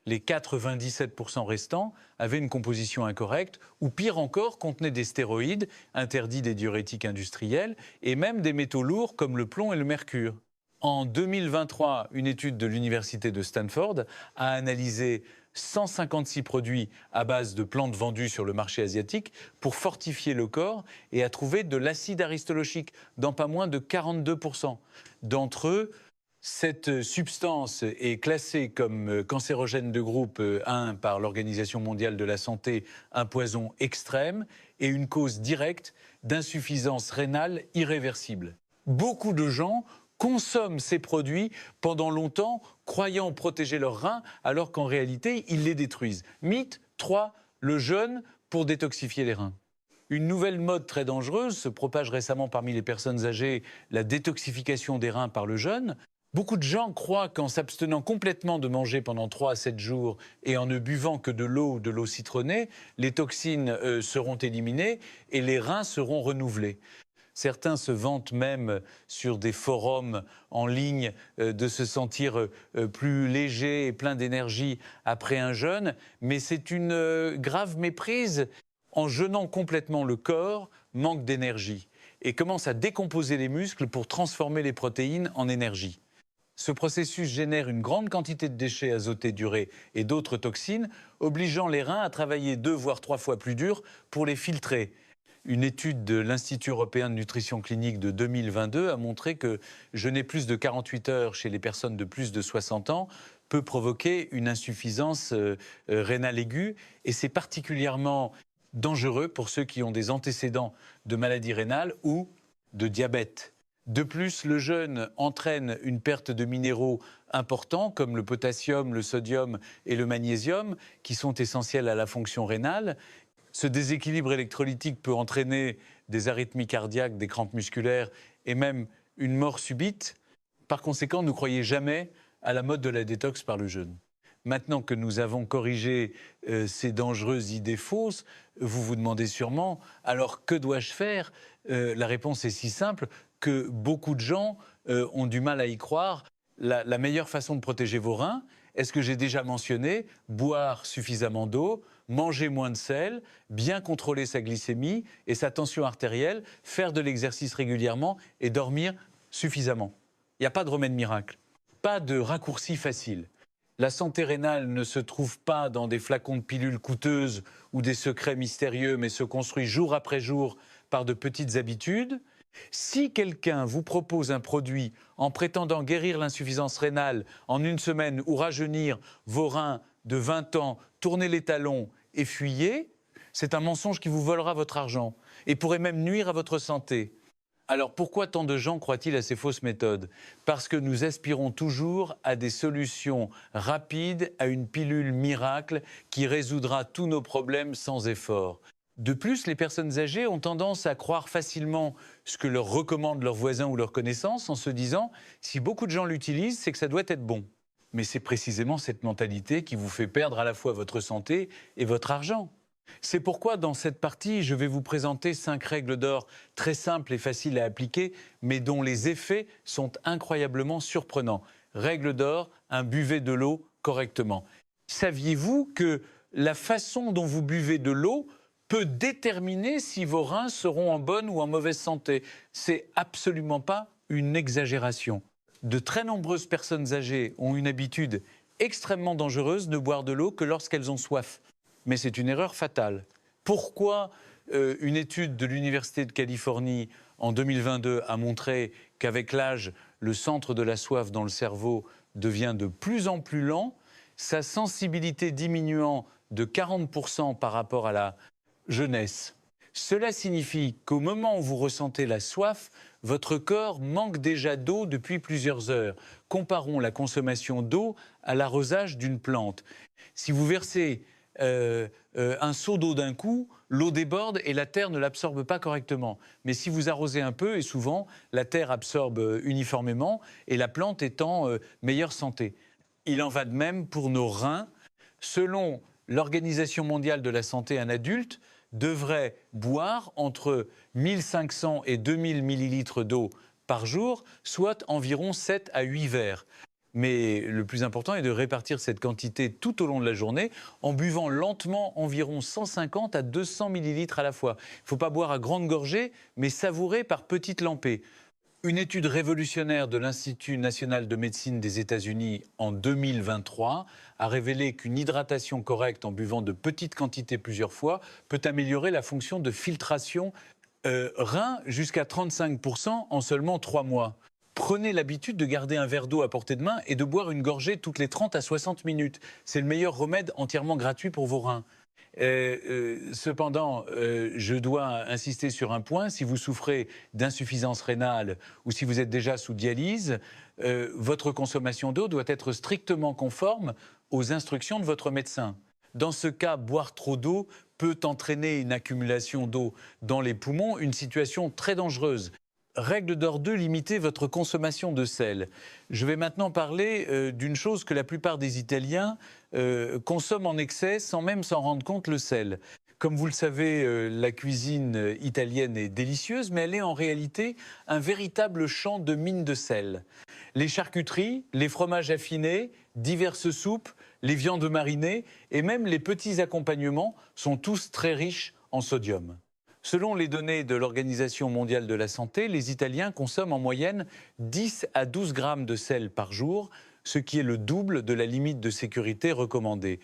Les 97% restants avaient une composition incorrecte ou pire encore contenaient des stéroïdes, interdits des diurétiques industriels et même des métaux lourds comme le plomb et le mercure. En 2023, une étude de l'université de Stanford a analysé 156 produits à base de plantes vendues sur le marché asiatique pour fortifier le corps et a trouvé de l'acide aristolochique dans pas moins de 42%. D'entre eux, cette substance est classée comme cancérogène de groupe 1 par l'Organisation mondiale de la santé, un poison extrême et une cause directe d'insuffisance rénale irréversible. Beaucoup de gens consomment ces produits pendant longtemps, croyant protéger leurs reins, alors qu'en réalité, ils les détruisent. Mythe 3, le jeûne pour détoxifier les reins. Une nouvelle mode très dangereuse se propage récemment parmi les personnes âgées, la détoxification des reins par le jeûne. Beaucoup de gens croient qu'en s'abstenant complètement de manger pendant 3 à 7 jours et en ne buvant que de l'eau ou de l'eau citronnée, les toxines seront éliminées et les reins seront renouvelés. Certains se vantent même sur des forums en ligne de se sentir plus léger et plein d'énergie après un jeûne, mais c'est une grave méprise. En jeûnant complètement, le corps manque d'énergie et commence à décomposer les muscles pour transformer les protéines en énergie. Ce processus génère une grande quantité de déchets azotés d'urée et d'autres toxines, obligeant les reins à travailler 2 voire 3 fois plus dur pour les filtrer. Une étude de l'Institut européen de nutrition clinique de 2022 a montré que jeûner plus de 48 heures chez les personnes de plus de 60 ans peut provoquer une insuffisance rénale aiguë et c'est particulièrement dangereux pour ceux qui ont des antécédents de maladies rénales ou de diabète. De plus, le jeûne entraîne une perte de minéraux importants comme le potassium, le sodium et le magnésium qui sont essentiels à la fonction rénale. Ce déséquilibre électrolytique peut entraîner des arythmies cardiaques, des crampes musculaires et même une mort subite. Par conséquent, ne croyez jamais à la mode de la détox par le jeûne. Maintenant que nous avons corrigé ces dangereuses idées fausses, vous vous demandez sûrement, alors que dois-je faire? La réponse est si simple que beaucoup de gens ont du mal à y croire. La meilleure façon de protéger vos reins, est-ce que j'ai déjà mentionné? Boire suffisamment d'eau, manger moins de sel, bien contrôler sa glycémie et sa tension artérielle, faire de l'exercice régulièrement et dormir suffisamment. Il n'y a pas de remède miracle, pas de raccourci facile. La santé rénale ne se trouve pas dans des flacons de pilules coûteuses ou des secrets mystérieux, mais se construit jour après jour par de petites habitudes. Si quelqu'un vous propose un produit en prétendant guérir l'insuffisance rénale en 1 semaine ou rajeunir vos reins de 20 ans, tournez les talons et fuyez, c'est un mensonge qui vous volera votre argent et pourrait même nuire à votre santé. Alors pourquoi tant de gens croient-ils à ces fausses méthodes? Parce que nous aspirons toujours à des solutions rapides, à une pilule miracle qui résoudra tous nos problèmes sans effort. De plus, les personnes âgées ont tendance à croire facilement ce que leur recommandent leurs voisins ou leurs connaissances en se disant « si beaucoup de gens l'utilisent, c'est que ça doit être bon ». Mais c'est précisément cette mentalité qui vous fait perdre à la fois votre santé et votre argent. C'est pourquoi dans cette partie, je vais vous présenter 5 règles d'or très simples et faciles à appliquer, mais dont les effets sont incroyablement surprenants. Règle d'or, buvez de l'eau correctement. Saviez-vous que la façon dont vous buvez de l'eau peut déterminer si vos reins seront en bonne ou en mauvaise santé? C'est absolument pas une exagération. De très nombreuses personnes âgées ont une habitude extrêmement dangereuse de boire de l'eau que lorsqu'elles ont soif. Mais c'est une erreur fatale. Pourquoi une étude de l'Université de Californie en 2022 a montré qu'avec l'âge, le centre de la soif dans le cerveau devient de plus en plus lent, sa sensibilité diminuant de 40% par rapport à la jeunesse? Cela signifie qu'au moment où vous ressentez la soif, votre corps manque déjà d'eau depuis plusieurs heures. Comparons la consommation d'eau à l'arrosage d'une plante. Si vous versez un seau d'eau d'un coup, l'eau déborde et la terre ne l'absorbe pas correctement. Mais si vous arrosez un peu, et souvent, la terre absorbe uniformément et la plante est en meilleure santé. Il en va de même pour nos reins. Selon l'Organisation mondiale de la santé, un adulte devrait boire entre 1500 et 2000 millilitres d'eau par jour, soit environ 7 à 8 verres. Mais le plus important est de répartir cette quantité tout au long de la journée en buvant lentement environ 150 à 200 millilitres à la fois. Il ne faut pas boire à grande gorgée, mais savourer par petites lampées. Une étude révolutionnaire de l'Institut national de médecine des États-Unis en 2023 a révélé qu'une hydratation correcte en buvant de petites quantités plusieurs fois peut améliorer la fonction de filtration rein jusqu'à 35% en seulement 3 mois. Prenez l'habitude de garder un verre d'eau à portée de main et de boire une gorgée toutes les 30 à 60 minutes. C'est le meilleur remède entièrement gratuit pour vos reins. Cependant, je dois insister sur un point. Si vous souffrez d'insuffisance rénale ou si vous êtes déjà sous dialyse, votre consommation d'eau doit être strictement conforme aux instructions de votre médecin. Dans ce cas, boire trop d'eau peut entraîner une accumulation d'eau dans les poumons, une situation très dangereuse. Règle d'or 2, limitez votre consommation de sel. Je vais maintenant parler d'une chose que la plupart des Italiens consomment en excès sans même s'en rendre compte, le sel. Comme vous le savez, la cuisine italienne est délicieuse, mais elle est en réalité un véritable champ de mines de sel. Les charcuteries, les fromages affinés, diverses soupes, les viandes marinées et même les petits accompagnements sont tous très riches en sodium. Selon les données de l'Organisation mondiale de la santé, les Italiens consomment en moyenne 10 à 12 grammes de sel par jour, ce qui est le double de la limite de sécurité recommandée.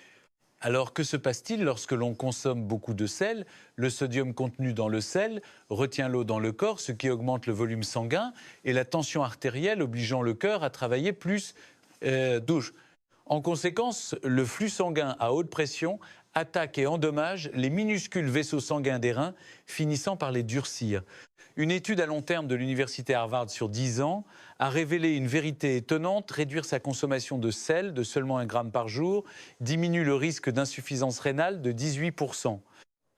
Alors que se passe-t-il lorsque l'on consomme beaucoup de sel? Le sodium contenu dans le sel retient l'eau dans le corps, ce qui augmente le volume sanguin et la tension artérielle, obligeant le cœur à travailler plus douche. En conséquence, le flux sanguin à haute pression attaque et endommage les minuscules vaisseaux sanguins des reins, finissant par les durcir. Une étude à long terme de l'université Harvard sur 10 ans a révélé une vérité étonnante: réduire sa consommation de sel de seulement 1 gramme par jour diminue le risque d'insuffisance rénale de 18%.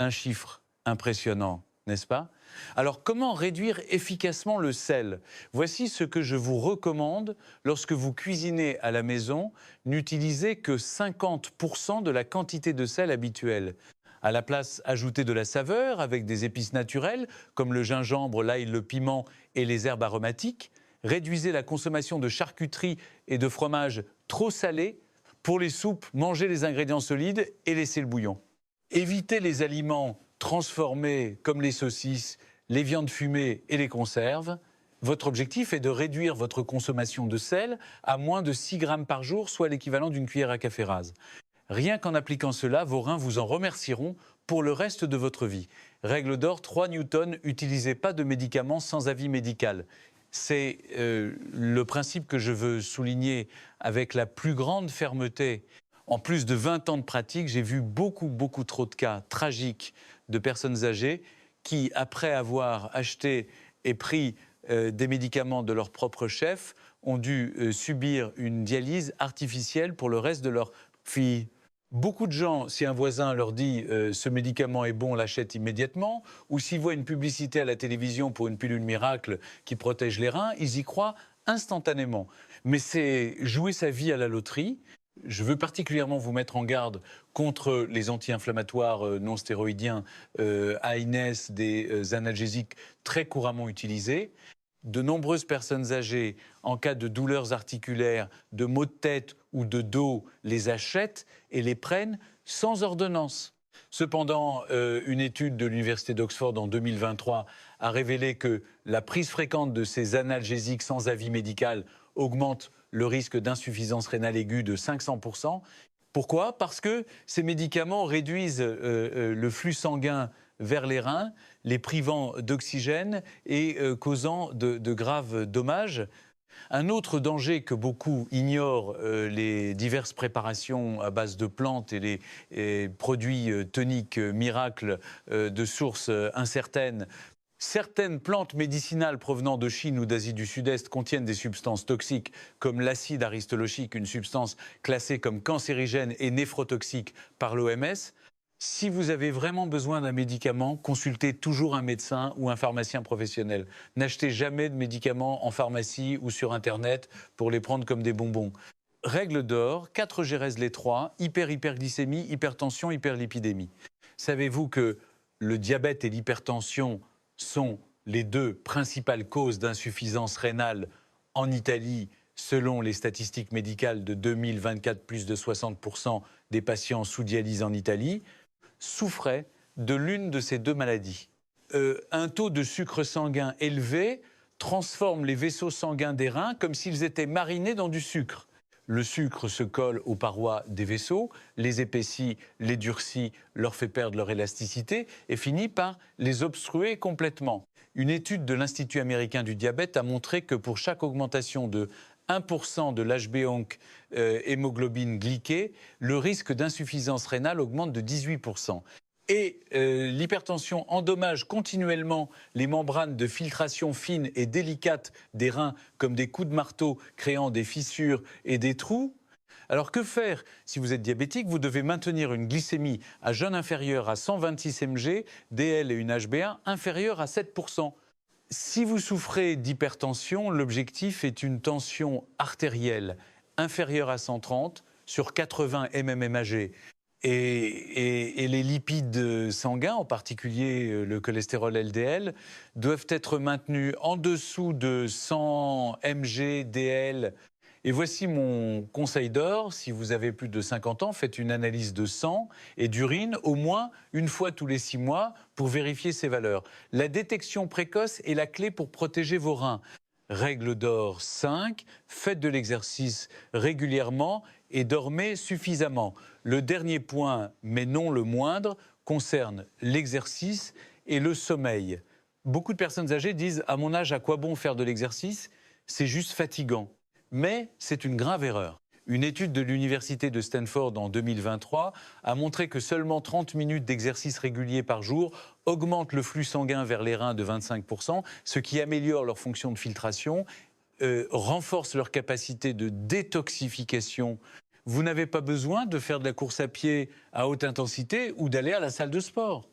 Un chiffre impressionnant, n'est-ce pas? Alors, comment réduire efficacement le sel? Voici ce que je vous recommande lorsque vous cuisinez à la maison. N'utilisez que 50% de la quantité de sel habituelle. À la place, ajoutez de la saveur avec des épices naturelles comme le gingembre, l'ail, le piment et les herbes aromatiques. Réduisez la consommation de charcuterie et de fromage trop salés. Pour les soupes, mangez les ingrédients solides et laissez le bouillon. Évitez les aliments transformés comme les saucisses, les viandes fumées et les conserves. Votre objectif est de réduire votre consommation de sel à moins de 6 grammes par jour, soit l'équivalent d'une cuillère à café rase. Rien qu'en appliquant cela, vos reins vous en remercieront pour le reste de votre vie. Règle d'or 3 Newton, n'utilisez pas de médicaments sans avis médical. C'est le principe que je veux souligner avec la plus grande fermeté. En plus de 20 ans de pratique, j'ai vu beaucoup trop de cas tragiques de personnes âgées qui, après avoir acheté aient pris des médicaments de leur propre chef ont dû subir une dialyse artificielle pour le reste de leur vie. Beaucoup de gens, si un voisin leur dit ce médicament est bon, on l'achète immédiatement, ou s'ils voient une publicité à la télévision pour une pilule miracle qui protège les reins, ils y croient instantanément. Mais c'est jouer sa vie à la loterie. Je veux particulièrement vous mettre en garde contre les anti-inflammatoires non stéroïdiens, AINES, des analgésiques très couramment utilisés. De nombreuses personnes âgées, en cas de douleurs articulaires, de maux de tête ou de dos, les achètent et les prennent sans ordonnance. Cependant, une étude de l'Université d'Oxford en 2023 a révélé que la prise fréquente de ces analgésiques sans avis médical augmente le risque d'insuffisance rénale aiguë de 500%. Pourquoi? Parce que ces médicaments réduisent le flux sanguin vers les reins, les privant d'oxygène et causant de graves dommages. Un autre danger que beaucoup ignorent, les diverses préparations à base de plantes et les produits toniques miracles de sources incertaines. Certaines plantes médicinales provenant de Chine ou d'Asie du Sud-Est contiennent des substances toxiques comme l'acide aristolochique, une substance classée comme cancérigène et néphrotoxique par l'OMS. Si vous avez vraiment besoin d'un médicament, consultez toujours un médecin ou un pharmacien professionnel. N'achetez jamais de médicaments en pharmacie ou sur Internet pour les prendre comme des bonbons. Règle d'or, 4 Gérèse les 3, hyperglycémie, hypertension, hyperlipidémie. Savez-vous que le diabète et l'hypertension sont les deux principales causes d'insuffisance rénale en Italie, selon les statistiques médicales de 2024, plus de 60% des patients sous dialyse en Italie souffraient de l'une de ces deux maladies. Un taux de sucre sanguin élevé transforme les vaisseaux sanguins des reins comme s'ils étaient marinés dans du sucre. Le sucre se colle aux parois des vaisseaux, les épaissit, les durcit, leur fait perdre leur élasticité et finit par les obstruer complètement. Une étude de l'Institut américain du diabète a montré que pour chaque augmentation de 1% de l'HbA1c hémoglobine glyquée, le risque d'insuffisance rénale augmente de 18%. Et l'hypertension endommage continuellement les membranes de filtration fines et délicates des reins comme des coups de marteau créant des fissures et des trous. Alors que faire? Si vous êtes diabétique, vous devez maintenir une glycémie à jeûne inférieure à 126 mg, DL et une HbA1 inférieure à 7%. Si vous souffrez d'hypertension, l'objectif est une tension artérielle inférieure à 130 sur 80 mmHg. Et les lipides sanguins, en particulier le cholestérol LDL, doivent être maintenus en dessous de 100 mg DL. Et voici mon conseil d'or, si vous avez plus de 50 ans, faites une analyse de sang et d'urine au moins une fois tous les 6 mois pour vérifier ces valeurs. La détection précoce est la clé pour protéger vos reins. Règle d'or 5, faites de l'exercice régulièrement et dormez suffisamment. Le dernier point, mais non le moindre, concerne l'exercice et le sommeil. Beaucoup de personnes âgées disent « à mon âge, à quoi bon faire de l'exercice? C'est juste fatigant ». Mais c'est une grave erreur. Une étude de l'Université de Stanford en 2023 a montré que seulement 30 minutes d'exercice régulier par jour augmentent le flux sanguin vers les reins de 25%, ce qui améliore leur fonction de filtration, renforce leur capacité de détoxification. Vous n'avez pas besoin de faire de la course à pied à haute intensité ou d'aller à la salle de sport.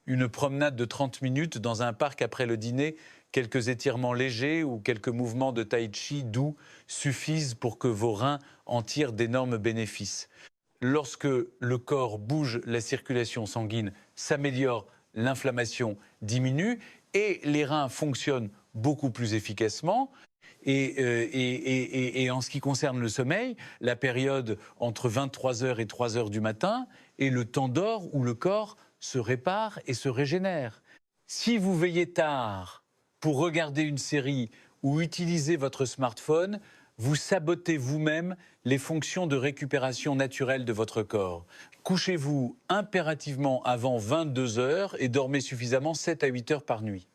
Une promenade de 30 minutes dans un parc après le dîner, quelques étirements légers ou quelques mouvements de tai chi doux suffisent pour que vos reins en tirent d'énormes bénéfices. Lorsque le corps bouge, la circulation sanguine s'améliore, l'inflammation diminue et les reins fonctionnent beaucoup plus efficacement. Et en ce qui concerne le sommeil, la période entre 23h et 3h du matin est le temps d'or où le corps se répare et se régénère. Si vous veillez tard pour regarder une série ou utiliser votre smartphone, vous sabotez vous-même les fonctions de récupération naturelle de votre corps. Couchez-vous impérativement avant 22 heures et dormez suffisamment 7 à 8 heures par nuit.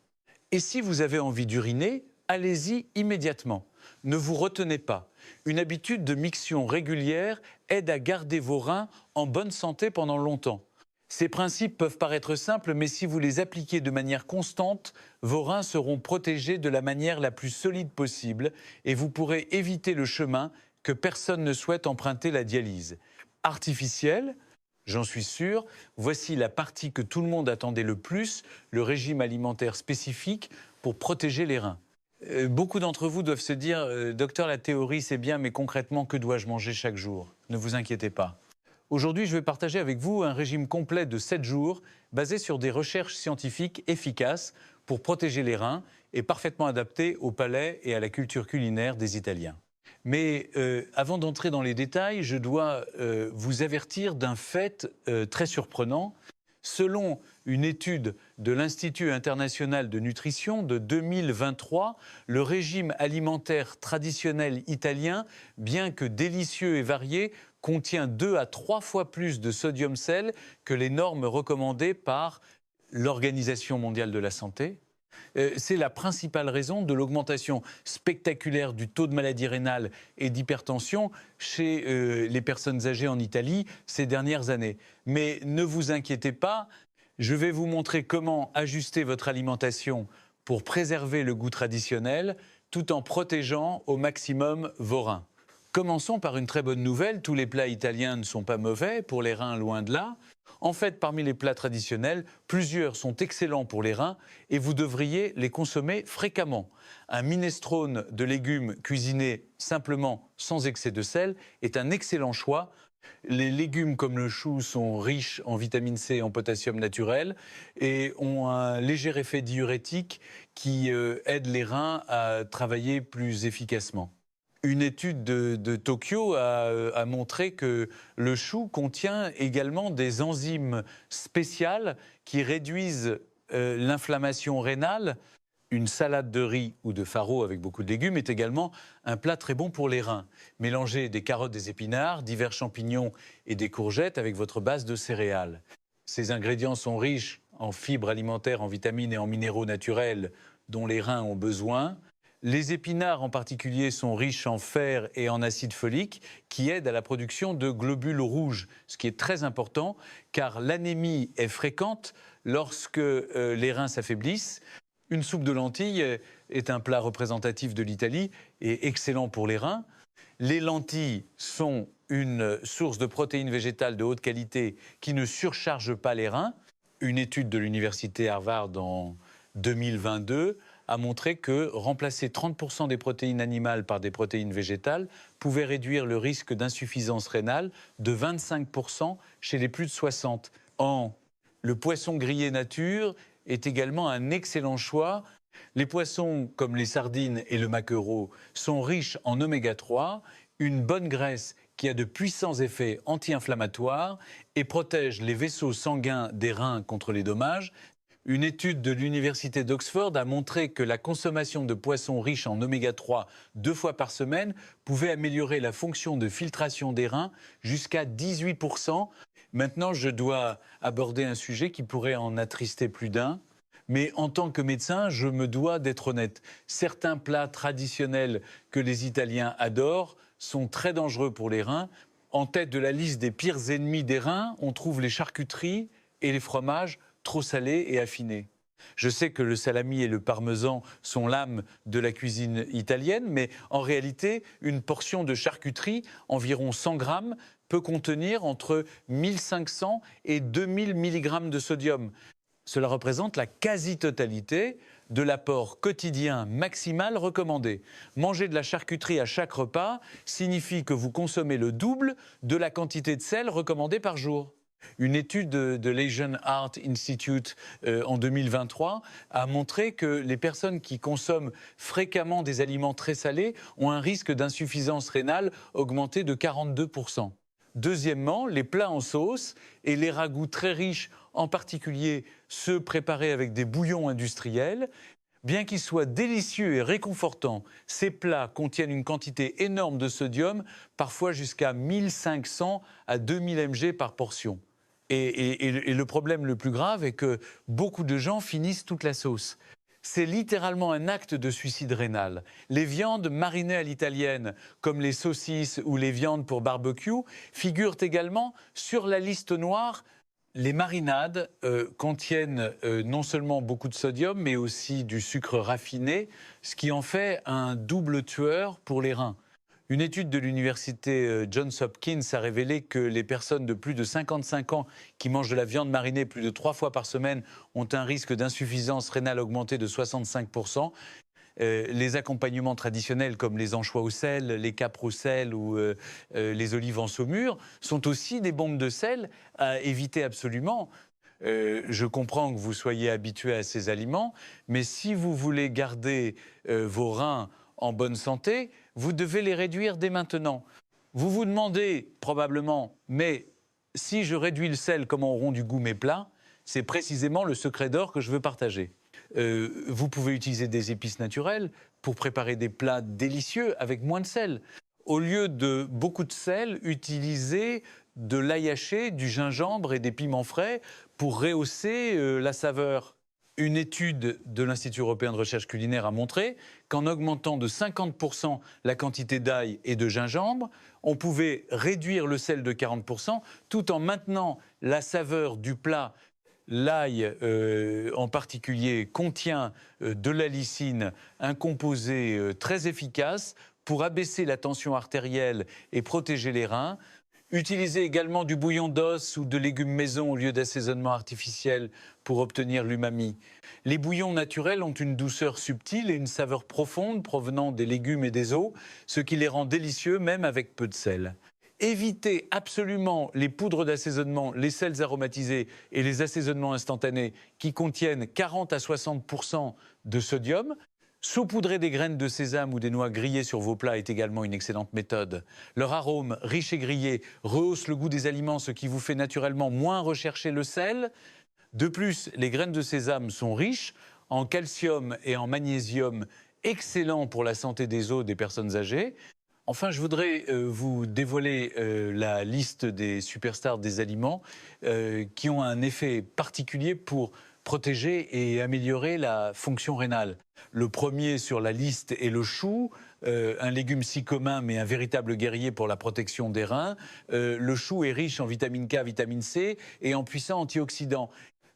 Et si vous avez envie d'uriner, allez-y immédiatement. Ne vous retenez pas. Une habitude de miction régulière aide à garder vos reins en bonne santé pendant longtemps. Ces principes peuvent paraître simples, mais si vous les appliquez de manière constante, vos reins seront protégés de la manière la plus solide possible et vous pourrez éviter le chemin que personne ne souhaite emprunter, la dialyse. Artificielle, j'en suis sûr, voici la partie que tout le monde attendait le plus, le régime alimentaire spécifique pour protéger les reins. Beaucoup d'entre vous doivent se dire docteur, la théorie c'est bien, mais concrètement, que dois-je manger chaque jour? Ne vous inquiétez pas. Aujourd'hui, je vais partager avec vous un régime complet de 7 jours basé sur des recherches scientifiques efficaces pour protéger les reins et parfaitement adapté au palais et à la culture culinaire des Italiens. Mais avant d'entrer dans les détails, je dois vous avertir d'un fait très surprenant. Selon une étude de l'Institut international de nutrition de 2023, le régime alimentaire traditionnel italien, bien que délicieux et varié, contient 2 à 3 fois plus de sodium-sel que les normes recommandées par l'Organisation mondiale de la santé. C'est la principale raison de l'augmentation spectaculaire du taux de maladie rénale et d'hypertension chez les personnes âgées en Italie ces dernières années. Mais ne vous inquiétez pas, je vais vous montrer comment ajuster votre alimentation pour préserver le goût traditionnel tout en protégeant au maximum vos reins. Commençons par une très bonne nouvelle, tous les plats italiens ne sont pas mauvais pour les reins, loin de là. En fait, parmi les plats traditionnels, plusieurs sont excellents pour les reins et vous devriez les consommer fréquemment. Un minestrone de légumes cuisinés simplement sans excès de sel est un excellent choix. Les légumes comme le chou sont riches en vitamine C et en potassium naturel et ont un léger effet diurétique qui aide les reins à travailler plus efficacement. Une étude de Tokyo a montré que le chou contient également des enzymes spéciales qui réduisent l'inflammation rénale. Une salade de riz ou de farro avec beaucoup de légumes est également un plat très bon pour les reins. Mélangez des carottes, des épinards, divers champignons et des courgettes avec votre base de céréales. Ces ingrédients sont riches en fibres alimentaires, en vitamines et en minéraux naturels dont les reins ont besoin. Les épinards en particulier sont riches en fer et en acide folique qui aident à la production de globules rouges, ce qui est très important car l'anémie est fréquente lorsque les reins s'affaiblissent. Une soupe de lentilles est un plat représentatif de l'Italie et excellent pour les reins. Les lentilles sont une source de protéines végétales de haute qualité qui ne surcharge pas les reins. Une étude de l'université Harvard en 2022 a montré que remplacer 30% des protéines animales par des protéines végétales pouvait réduire le risque d'insuffisance rénale de 25% chez les plus de 60 ans. Le poisson grillé nature est également un excellent choix. Les poissons comme les sardines et le maquereau sont riches en oméga 3, une bonne graisse qui a de puissants effets anti-inflammatoires et protège les vaisseaux sanguins des reins contre les dommages. Une étude de l'université d'Oxford a montré que la consommation de poissons riches en oméga 3 2 fois par semaine pouvait améliorer la fonction de filtration des reins jusqu'à 18%. Maintenant, je dois aborder un sujet qui pourrait en attrister plus d'un. Mais en tant que médecin, je me dois d'être honnête. Certains plats traditionnels que les Italiens adorent sont très dangereux pour les reins. En tête de la liste des pires ennemis des reins, on trouve les charcuteries et les fromages trop salés et affinés. Je sais que le salami et le parmesan sont l'âme de la cuisine italienne, mais en réalité, une portion de charcuterie, environ 100 grammes, peut contenir entre 1500 et 2000 mg de sodium. Cela représente la quasi-totalité de l'apport quotidien maximal recommandé. Manger de la charcuterie à chaque repas signifie que vous consommez le double de la quantité de sel recommandée par jour. Une étude de l'Asian Art Institute en 2023 a montré que les personnes qui consomment fréquemment des aliments très salés ont un risque d'insuffisance rénale augmenté de 42%. Deuxièmement, les plats en sauce et les ragoûts très riches, en particulier ceux préparés avec des bouillons industriels. Bien qu'ils soient délicieux et réconfortants, ces plats contiennent une quantité énorme de sodium, parfois jusqu'à 1500 à 2000 mg par portion. Et le problème le plus grave est que beaucoup de gens finissent toute la sauce. C'est littéralement un acte de suicide rénal. Les viandes marinées à l'italienne, comme les saucisses ou les viandes pour barbecue, figurent également sur la liste noire Les marinades contiennent non seulement beaucoup de sodium, mais aussi du sucre raffiné, ce qui en fait un double tueur pour les reins. Une étude de l'université Johns Hopkins a révélé que les personnes de plus de 55 ans qui mangent de la viande marinée plus de 3 fois par semaine ont un risque d'insuffisance rénale augmenté de 65%. Les accompagnements traditionnels comme les anchois au sel, les capres au sel ou les olives en saumure sont aussi des bombes de sel à éviter absolument. Je comprends que vous soyez habitué à ces aliments, mais si vous voulez garder vos reins en bonne santé, vous devez les réduire dès maintenant. Vous vous demandez probablement, mais si je réduis le sel, comment auront du goût mes plats? C'est précisément le secret d'or que je veux partager. Vous pouvez utiliser des épices naturelles pour préparer des plats délicieux avec moins de sel. Au lieu de beaucoup de sel, utilisez de l'ail haché, du gingembre et des piments frais pour rehausser la saveur. Une étude de l'Institut européen de recherche culinaire a montré qu'en augmentant de 50% la quantité d'ail et de gingembre, on pouvait réduire le sel de 40% tout en maintenant la saveur du plat. L'ail, en particulier, contient de l'allicine, un composé très efficace pour abaisser la tension artérielle et protéger les reins. Utilisez également du bouillon d'os ou de légumes maison au lieu d'assaisonnement artificiel pour obtenir l'umami. Les bouillons naturels ont une douceur subtile et une saveur profonde provenant des légumes et des os, ce qui les rend délicieux même avec peu de sel. Évitez absolument les poudres d'assaisonnement, les sels aromatisés et les assaisonnements instantanés qui contiennent 40 à 60% de sodium. Saupoudrer des graines de sésame ou des noix grillées sur vos plats est également une excellente méthode. Leur arôme riche et grillé rehausse le goût des aliments, ce qui vous fait naturellement moins rechercher le sel. De plus, les graines de sésame sont riches en calcium et en magnésium, excellents pour la santé des os des personnes âgées. Enfin, je voudrais vous dévoiler la liste des superstars des aliments qui ont un effet particulier pour protéger et améliorer la fonction rénale. Le premier sur la liste est le chou, un légume si commun mais un véritable guerrier pour la protection des reins. Le chou est riche en vitamine K, vitamine C et en puissants antioxydants.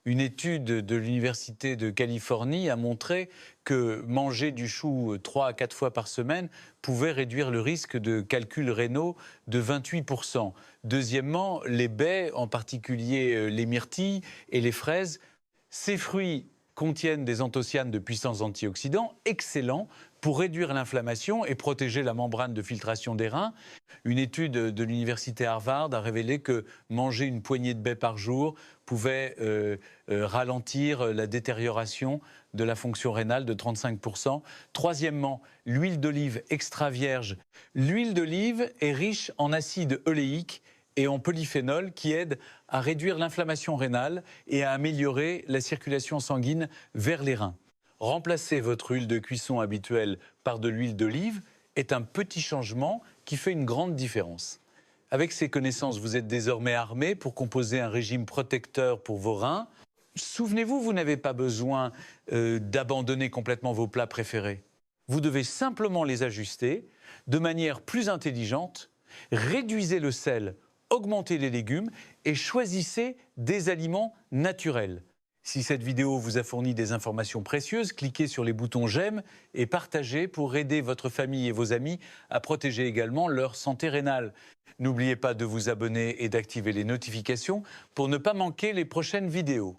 Une étude de l'Université de Californie a montré que manger du chou 3 à 4 fois par semaine pouvait réduire le risque de calculs rénaux de 28%. Deuxièmement, les baies, en particulier les myrtilles et les fraises, ces fruits contiennent des anthocyanes de puissants antioxydants excellents pour réduire l'inflammation et protéger la membrane de filtration des reins. Une étude de l'université Harvard a révélé que manger une poignée de baies par jour pouvait ralentir la détérioration de la fonction rénale de 35%. Troisièmement, l'huile d'olive extra vierge. L'huile d'olive est riche en acide oléique et en polyphénol qui aident à réduire l'inflammation rénale et à améliorer la circulation sanguine vers les reins. Remplacer votre huile de cuisson habituelle par de l'huile d'olive est un petit changement qui fait une grande différence. Avec ces connaissances, vous êtes désormais armé pour composer un régime protecteur pour vos reins. Souvenez-vous, vous n'avez pas besoin d'abandonner complètement vos plats préférés. Vous devez simplement les ajuster de manière plus intelligente. Réduisez le sel, augmentez les légumes et choisissez des aliments naturels. Si cette vidéo vous a fourni des informations précieuses, cliquez sur les boutons j'aime et partagez pour aider votre famille et vos amis à protéger également leur santé rénale. N'oubliez pas de vous abonner et d'activer les notifications pour ne pas manquer les prochaines vidéos.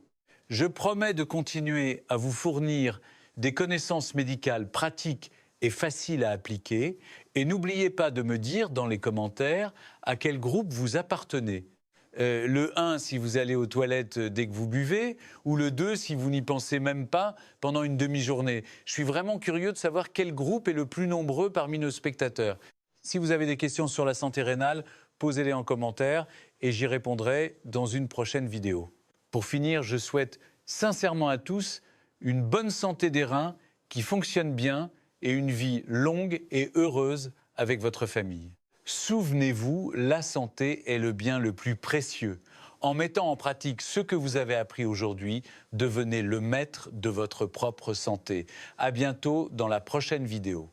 Je promets de continuer à vous fournir des connaissances médicales pratiques et faciles à appliquer. Et n'oubliez pas de me dire dans les commentaires à quel groupe vous appartenez. Le 1 si vous allez aux toilettes dès que vous buvez, ou le 2 si vous n'y pensez même pas pendant une demi-journée. Je suis vraiment curieux de savoir quel groupe est le plus nombreux parmi nos spectateurs. Si vous avez des questions sur la santé rénale, posez-les en commentaire et j'y répondrai dans une prochaine vidéo. Pour finir, je souhaite sincèrement à tous une bonne santé des reins qui fonctionne bien et une vie longue et heureuse avec votre famille. Souvenez-vous, la santé est le bien le plus précieux. En mettant en pratique ce que vous avez appris aujourd'hui, devenez le maître de votre propre santé. À bientôt dans la prochaine vidéo.